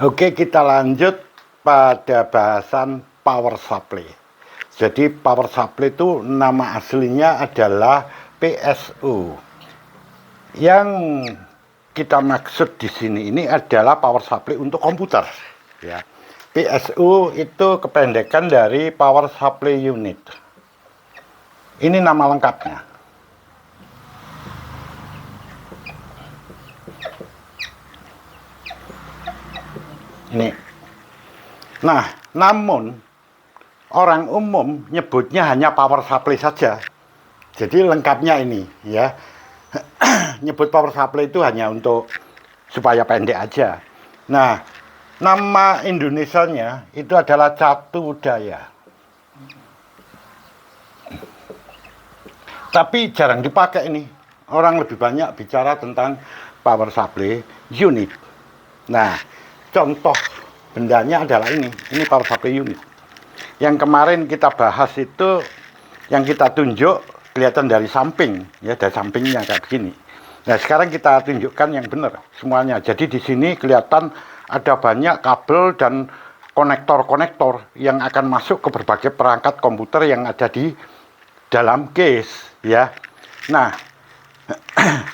Oke, kita lanjut pada bahasan power supply. Jadi power supply itu nama aslinya adalah PSU. Yang kita maksud di sini ini adalah power supply untuk komputer, ya. PSU itu kependekan dari Power Supply Unit. Ini nama lengkapnya. Ini. Nah, namun orang umum nyebutnya hanya power supply saja. Jadi lengkapnya ini, ya. Nyebut power supply itu hanya untuk supaya pendek aja. Nah, nama Indonesianya itu adalah Catu Daya. Tapi jarang dipakai ini. Orang lebih banyak bicara tentang power supply unit. Nah, contoh bendanya adalah ini. Ini power supply unit. Yang kemarin kita bahas itu, yang kita tunjuk kelihatan dari samping, ya, dari sampingnya kayak begini. Nah, sekarang kita tunjukkan yang benar semuanya. Jadi di sini kelihatan ada banyak kabel dan konektor-konektor yang akan masuk ke berbagai perangkat komputer yang ada di dalam case, ya. Nah,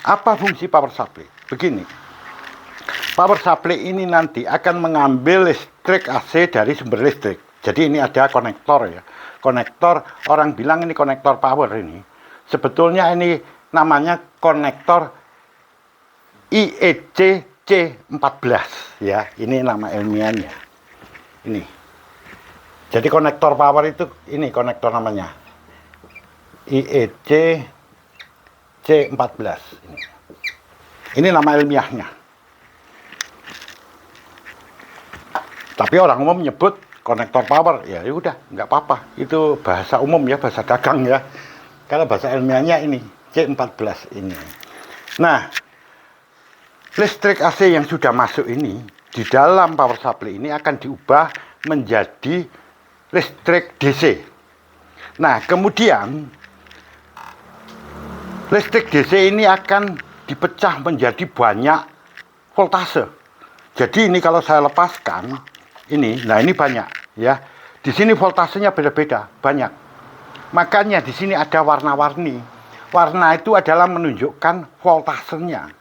apa fungsi power supply? Begini. Power supply ini nanti akan mengambil listrik AC dari sumber listrik. Jadi ini ada konektor, ya. Konektor, orang bilang ini konektor power ini. Sebetulnya ini namanya konektor IEC C14, ya. Ini nama ilmiahnya. Ini. Jadi konektor power itu ini konektor namanya. IEC C14. Ini nama ilmiahnya. Tapi orang umum menyebut konektor power, ya udah, nggak apa-apa. Itu bahasa umum, ya, bahasa dagang, ya. Kalau bahasa ilmiahnya ini C14 ini. Nah, listrik AC yang sudah masuk ini di dalam power supply ini akan diubah menjadi listrik DC. Nah, kemudian listrik DC ini akan dipecah menjadi banyak voltase. Jadi ini kalau saya lepaskan ini, nah ini banyak, ya. Di sini voltasenya beda-beda, banyak. Makanya di sini ada warna-warni. Warna itu adalah menunjukkan voltasenya.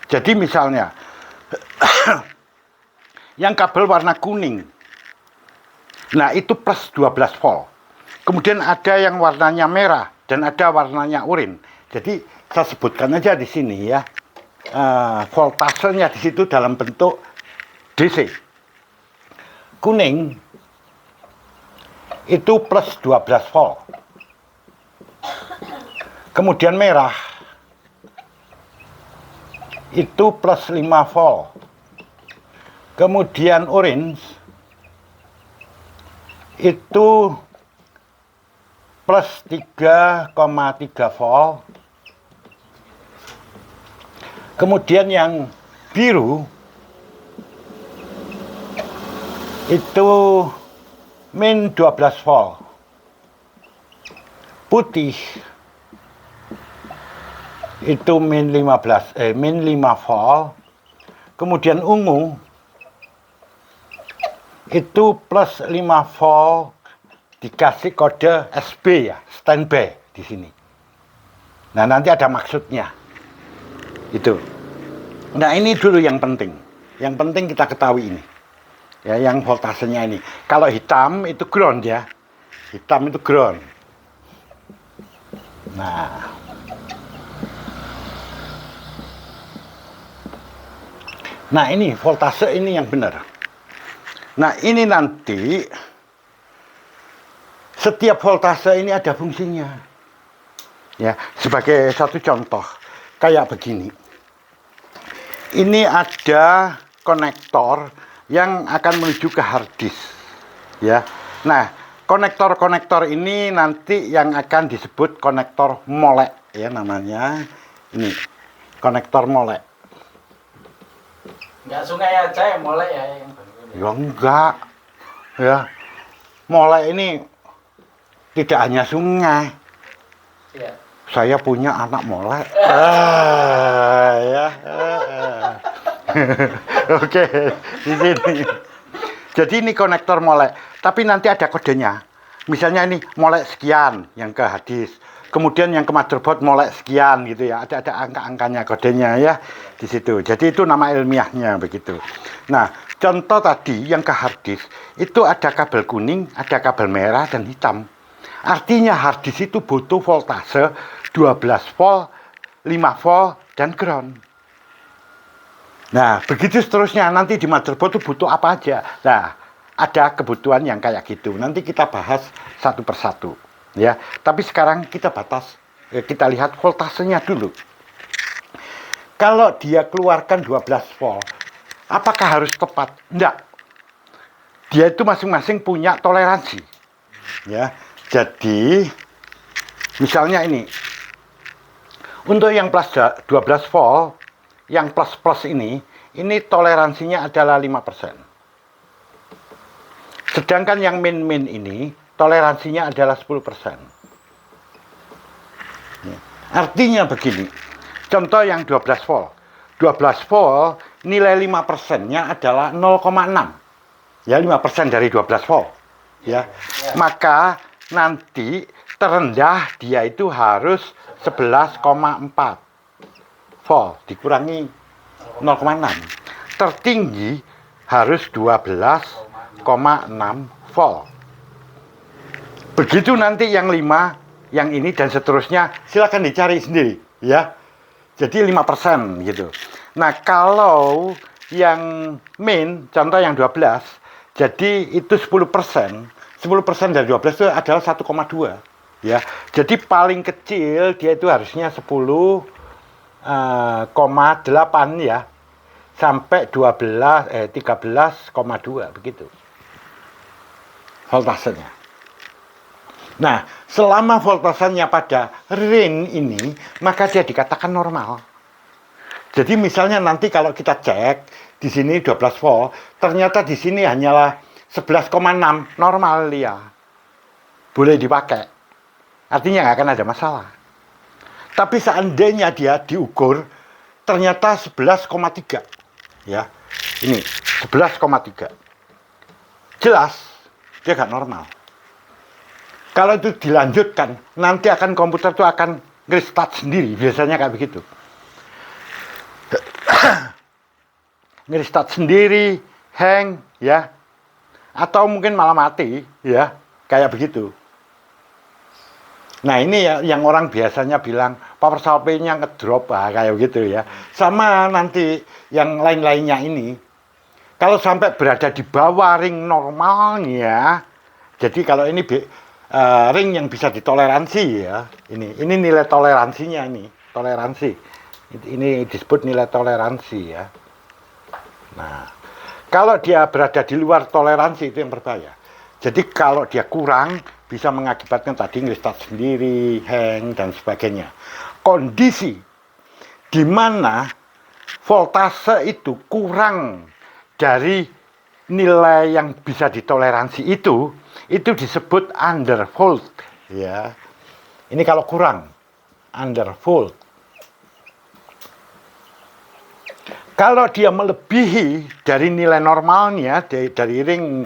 Jadi misalnya yang kabel warna kuning, nah itu plus 12 volt. Kemudian ada yang warnanya merah dan ada warnanya oranye. Jadi saya sebutkan aja di sini, ya, voltasenya di situ dalam bentuk DC. Kuning itu plus 12 volt. Kemudian merah itu plus 5 volt. Kemudian orange itu plus 3,3 volt. Kemudian yang biru itu min 12 volt. Putih itu min 5 volt. Kemudian ungu itu plus 5 volt dikasih kode SB, ya, standby di sini. Nah, nanti ada maksudnya. Itu. Nah, ini dulu yang penting. Yang penting kita ketahui ini. Ya, yang voltasenya ini. Kalau hitam itu ground, ya. Hitam itu ground. Nah, ini voltase ini yang benar. Nah, ini nanti setiap voltase ini ada fungsinya. Ya, sebagai satu contoh kayak begini. Ini ada konektor yang akan menuju ke hard disk, ya. Nah, konektor-konektor ini nanti yang akan disebut konektor molek, ya, namanya. Ini konektor molek. Enggak sungai aja yang molek, ya, yang Ya enggak, ya. Molek ini tidak hanya sungai, ya. Saya punya anak molek. Ya. Oke, di sini. Jadi ini konektor molek, tapi nanti ada kodenya. Misalnya ini molek sekian yang ke harddisk, kemudian yang ke motherboard molek sekian gitu ya. Ada angka-angkanya, kodenya ya di situ. Jadi itu nama ilmiahnya begitu. Nah, contoh tadi yang ke harddisk itu ada kabel kuning, ada kabel merah dan hitam. Artinya harddisk itu butuh voltase 12 volt, 5 volt dan ground. Nah, begitu seterusnya. Nanti di motherboard itu butuh apa aja. Nah, ada kebutuhan yang kayak gitu. Nanti kita bahas satu persatu. Ya, tapi sekarang kita kita lihat voltasenya dulu. Kalau dia keluarkan 12 volt, apakah harus tepat? Enggak. Dia itu masing-masing punya toleransi. Ya, jadi misalnya ini. Untuk yang plus 12 volt, yang plus ini toleransinya adalah 5%. Sedangkan yang min ini toleransinya adalah 10%. Artinya begini, contoh yang 12 volt. 12 volt nilai 5%-nya adalah 0,6. Ya, 5% dari 12 volt. Ya. Maka nanti terendah dia itu harus 11,4 volt dikurangi 0,6. Tertinggi harus 12,6 volt. Begitu nanti yang 5, yang ini dan seterusnya silakan dicari sendiri ya. Jadi 5% gitu. Nah, kalau yang min contoh yang 12, jadi itu 10%. 10% dari 12 itu adalah 1,2 ya. Jadi paling kecil dia itu harusnya 10,8 ya, sampai 13,2 begitu voltasenya. Nah, selama voltasenya pada range ini, maka dia dikatakan normal. Jadi misalnya nanti kalau kita cek di sini 12 volt, ternyata di sini hanyalah 11,6 normal dia. Boleh dipakai. Artinya nggak akan ada masalah. Tapi seandainya dia diukur ternyata 11,3 ya. Ini 11,3. Jelas dia nggak normal. Kalau itu dilanjutkan, nanti akan komputer itu akan nge-restart sendiri, biasanya kayak begitu. Nge-restart sendiri, hang ya. Atau mungkin malah mati ya, kayak begitu. Nah, ini ya yang orang biasanya bilang power supply-nya ngedrop kayak gitu ya. Sama nanti yang lain-lainnya ini. Kalau sampai berada di bawah ring normalnya, jadi kalau ini ring yang bisa ditoleransi ya. Ini nilai toleransinya ini, toleransi. Ini disebut nilai toleransi ya. Nah, kalau dia berada di luar toleransi itu yang berbahaya. Jadi kalau dia kurang bisa mengakibatkan tadi nge-restart sendiri, hang dan sebagainya. Kondisi di mana voltase itu kurang dari nilai yang bisa ditoleransi itu disebut undervolt ya. Ini kalau kurang undervolt. Kalau dia melebihi dari nilai normalnya, dari ring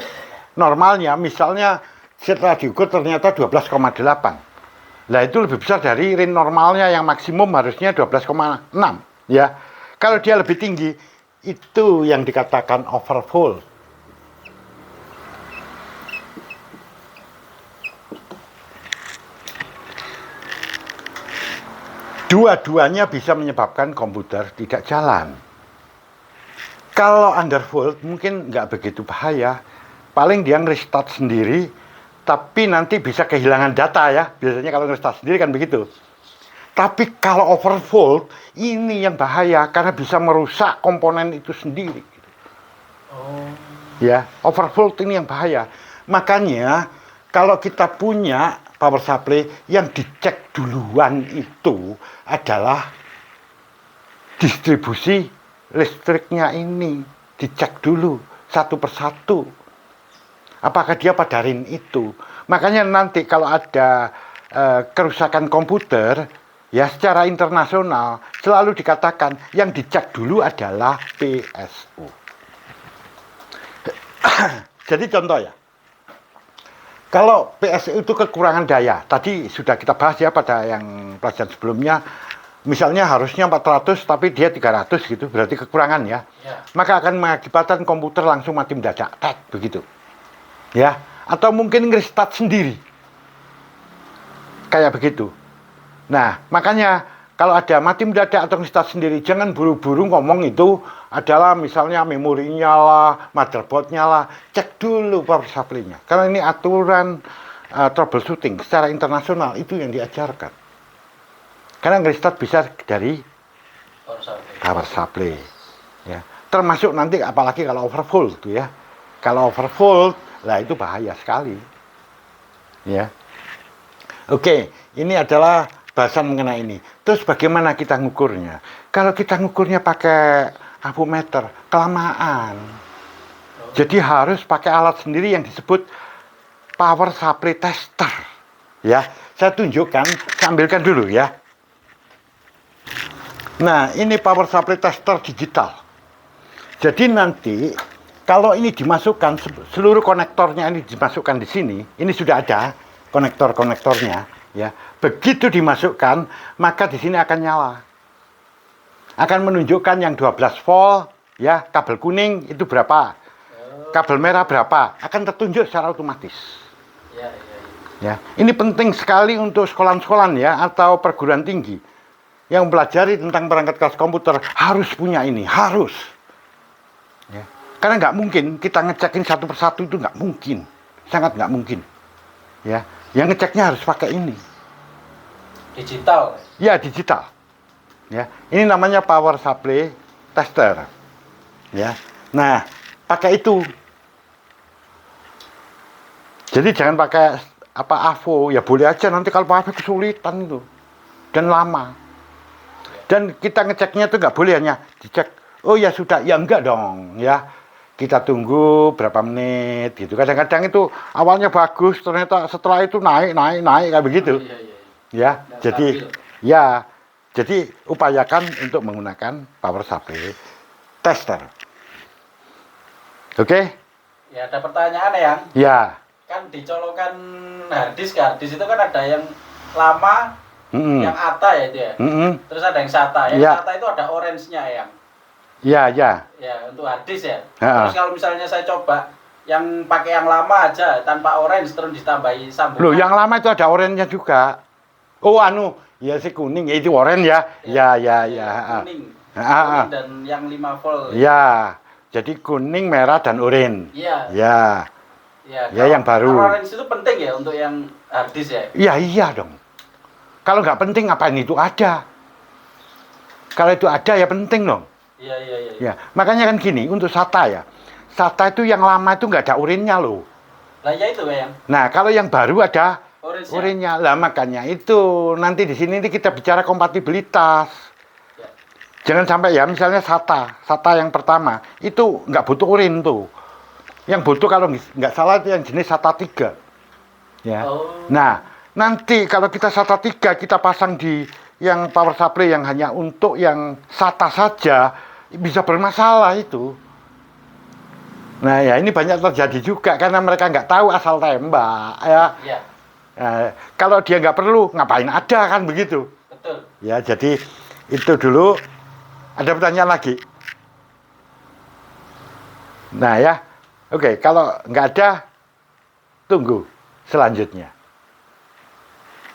normalnya, misalnya setelah diukur ternyata 12,8. Lah itu lebih besar dari ring normalnya yang maksimum harusnya 12,6 ya. Kalau dia lebih tinggi, itu yang dikatakan overvolt. Dua-duanya bisa menyebabkan komputer tidak jalan. Kalau undervolt mungkin nggak begitu bahaya. Paling dia nge-restart sendiri, tapi nanti bisa kehilangan data ya. Biasanya kalau nge-restart sendiri kan begitu. Tapi kalau overvolt, ini yang bahaya karena bisa merusak komponen itu sendiri. Oh. Ya, overvolt ini yang bahaya. Makanya kalau kita punya power supply yang dicek duluan itu adalah distribusi listriknya ini. Dicek dulu satu persatu. Apakah dia pada ring itu. Makanya nanti kalau ada kerusakan komputer, ya secara internasional selalu dikatakan yang dicek dulu adalah PSU. Jadi contoh ya, kalau PSU itu kekurangan daya, tadi sudah kita bahas ya pada yang pelajaran sebelumnya, misalnya harusnya 400 tapi dia 300 gitu, berarti kekurangan ya. Ya. Maka akan mengakibatkan komputer langsung mati mendadak, tek, begitu. Ya, atau mungkin nge-restart sendiri. Kayak begitu. Nah, makanya kalau ada mati mendadak atau nge-restart sendiri, jangan buru-buru ngomong itu adalah misalnya memorinya lah, motherboardnya lah, cek dulu power supply-nya. Karena ini aturan troubleshooting secara internasional itu yang diajarkan. Karena nge-restart bisa dari power supply. Ya. Termasuk nanti apalagi kalau overvolt tuh ya. Kalau overvolt, lah itu bahaya sekali. Ya. Oke, ini adalah bahasan mengenai ini. Terus bagaimana kita ngukurnya? Kalau kita ngukurnya pakai ampermeter, kelamaan. Jadi harus pakai alat sendiri yang disebut power supply tester. Ya, saya tunjukkan, saya ambilkan dulu ya. Nah, ini power supply tester digital. Jadi nanti kalau ini dimasukkan, seluruh konektornya ini dimasukkan di sini, ini sudah ada konektor-konektornya, ya. Begitu dimasukkan, maka di sini akan nyala. Akan menunjukkan yang 12 volt, ya, kabel kuning itu berapa, kabel merah berapa, akan tertunjuk secara otomatis. Ya, ini penting sekali untuk sekolah-sekolah ya atau perguruan tinggi yang mempelajari tentang perangkat kelas komputer harus punya ini, harus. Ya. Karena nggak mungkin kita ngecekin satu persatu itu nggak mungkin, sangat nggak mungkin. Ya, yang ngeceknya harus pakai ini. Digital. Ya, digital. Ya, ini namanya power supply tester. Ya, nah pakai itu. Jadi jangan pakai apa AVO, ya boleh aja nanti kalau pakai kesulitan itu dan lama. Dan kita ngeceknya itu nggak boleh hanya dicek. Oh ya sudah, ya enggak dong, ya. Kita tunggu berapa menit gitu. Kadang-kadang itu awalnya bagus, ternyata setelah itu naik kayak begitu. Ya, jadi ya, jadi upayakan untuk menggunakan power supply tester. Oke? Ya, ada pertanyaan ya. Ya. Kan dicolokan harddisk itu kan ada yang lama, yang ATA ya itu ya. Terus ada yang SATA. Yang SATA itu ada orange-nya ya. Ya. Ya, untuk harddisk ya. Terus kalau misalnya saya coba yang pakai yang lama aja tanpa orange terus ditambahi sambungan. Loh, yang lama itu ada orange-nya juga. Oh, ya si kuning, ya itu orange ya. Ya. Kuning. Kuning dan yang 5 volt. Ya. Jadi kuning, merah dan oranye. Iya. Ya, yang baru. Orange itu penting ya untuk yang harddisk ya? Iya dong. Kalau nggak penting ngapain itu ada? Kalau itu ada ya penting dong. Iya. Ya, makanya kan gini, untuk SATA ya. SATA itu yang lama itu nggak ada urinnya loh. Lah ya itu ya. Nah, kalau yang baru ada urinnya. Lah makanya itu nanti di sini kita bicara kompatibilitas. Ya. Jangan sampai ya misalnya SATA yang pertama itu nggak butuh urin tuh. Yang butuh kalau nggak salah itu yang jenis SATA 3. Ya. Oh. Nah, nanti kalau kita SATA 3 kita pasang di yang power supply yang hanya untuk yang SATA saja bisa bermasalah itu. Nah ya ini banyak terjadi juga karena mereka nggak tahu asal tembak ya. Iya. Nah, kalau dia nggak perlu ngapain ada kan begitu. Betul. Ya jadi itu dulu. Ada pertanyaan lagi? Nah ya, oke kalau nggak ada tunggu selanjutnya.